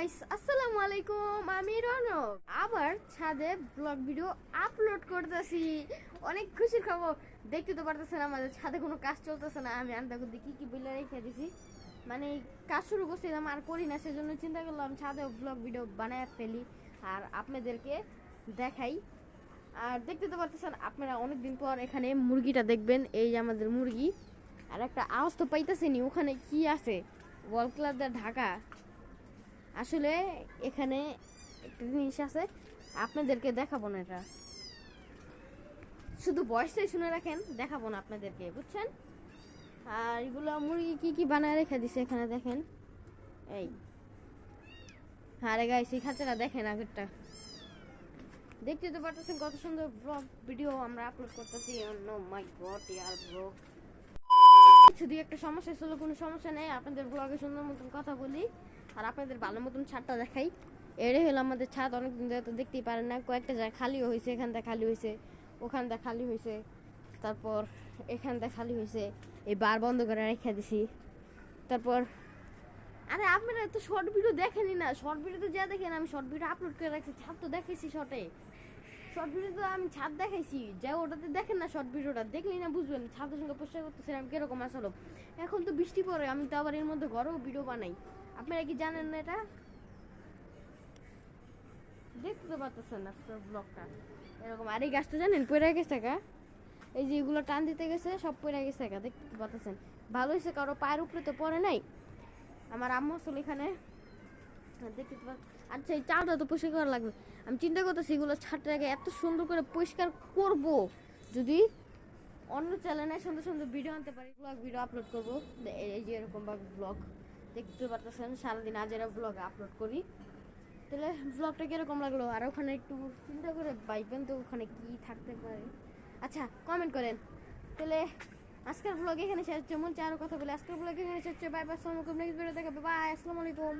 Guys, আসসালামু আলাইকুম। আমি রনক আবার ছাদে ব্লগ ভিডিও আপলোড করতেছি। অনেক খুশির খবর। দেখতে তো পারতেছেন আমাদের ছাদে কোনো কাজ চলতেছে না। আমি আন্দাকে দেখি কি বলে রেখে দিছি, মানে কাজ শুরু করছিলাম আর করি না, সেজন্য চিন্তা করলাম ছাদে ব্লগ ভিডিও বানায় ফেলি আর আপনাদেরকে দেখাই। আর দেখতে তো পারতেছেন আপনারা অনেকদিন পর এখানে মুরগিটা দেখবেন। এই যে আমাদের মুরগি। আর একটা আওয়াজ তো পাইতেছেনি, ওখানে কি আছে ওয়াল ক্লাব ঢাকা। আসলে এখানে একটা জিনিস আছে, আপনাদেরকে দেখাবো না, এটা শুধু ভয়েসটাই শুনে রাখেন, দেখাবো না আপনাদেরকে, বুঝছেন। আর এগুলো মুরগি কি কি বানায় রেখে দিছে এখানে দেখেন। এই আরে গাইস, এই খাঁচাটা দেখেন আগেরটা। দেখতে তো পারতেছেন কত সুন্দর ব্লগ ভিডিও আমরা আপলোড করতেছি। নো মাই গড ইয়ার ব্রো, যদি একটা সমস্যা ছিল, কোনো সমস্যা নেই, আপনাদের ব্লগে সুন্দর মতন কথা বলি আর আপনাদের ভালো মতন ছাদটা দেখাই। এটাই হলো আমাদের ছাদ। অনেকদিন ধরে তো দেখতেই পারেন না, কয়েকটা জায়গায় খালিও হয়েছে, এখানটা খালি হয়েছে, ওখানটা খালি হয়েছে, তারপর এখানটা খালি হয়েছে, এই বার বন্ধ করে রেখে দিছি। তারপর আরে আপনারা তো শর্ট ভিডিও দেখেনি না, শর্ট ভিডিও তো যা দেখেন, আমি শর্ট ভিডিও আপলোড করে রাখছি, ছাদ তো দেখেছি শর্টে। শর্ট ভিডিও তো আমি ছাদ দেখাইছি, যা ওটাতে দেখেন না, শর্ট ভিডিওটা দেখলেই না বুঝবেন ছাদের সঙ্গে পরিষ্কার করতেছিলাম কিরকম আসলো। এখন তো বৃষ্টি পড়ে, আমি তো আবার এর মধ্যে ঘরেও ভিডিও বানাই। আপনারা কি জানেন না এটা? দেখতে পাচ্ছেন আজকের ব্লগটা এরকম। আর এই গাছটা জানেন পড়ে গেছে গা, এই যে এগুলো টান দিতে গেছে সব পড়ে গেছে গা, দেখতে পাচ্ছেন। ভালো হয়েছে কারো পায়ের উপরে তো পড়ে নাই। আমার আম্মু আসলে এখানে দেখতে পাচ্ছেন। আচ্ছা, এই চালটা তো পরিষ্কার করা লাগবে। আমি চিন্তা করতেছি এগুলো ছাদটাকে এত সুন্দর করে পরিষ্কার করব, যদি অন্য চ্যানেলে সুন্দর সুন্দর ভিডিও আনতে পারি, ব্লগ ভিডিও আপলোড করবো। এই যে এরকম ব্লগ দেখতে পারতেছেন, সারাদিন আজেরা ব্লগ আপলোড করি। তাহলে ব্লগটা কিরকম লাগলো, আর ওখানে একটু চিন্তা করে ভাববেন তো ওখানে কি থাকতে পারে। আচ্ছা, কমেন্ট করেন। তাহলে আজকের ব্লগ এখানে শেষ হচ্ছে। মন চায় আরও কথা বলে, আজকের ব্লগ এখানে শেষ হচ্ছে। বাই বাই, আসসালামু আলাইকুম। নেক্সট ভিডিও দেখাবে। বাই, আসসালামু আলাইকুম।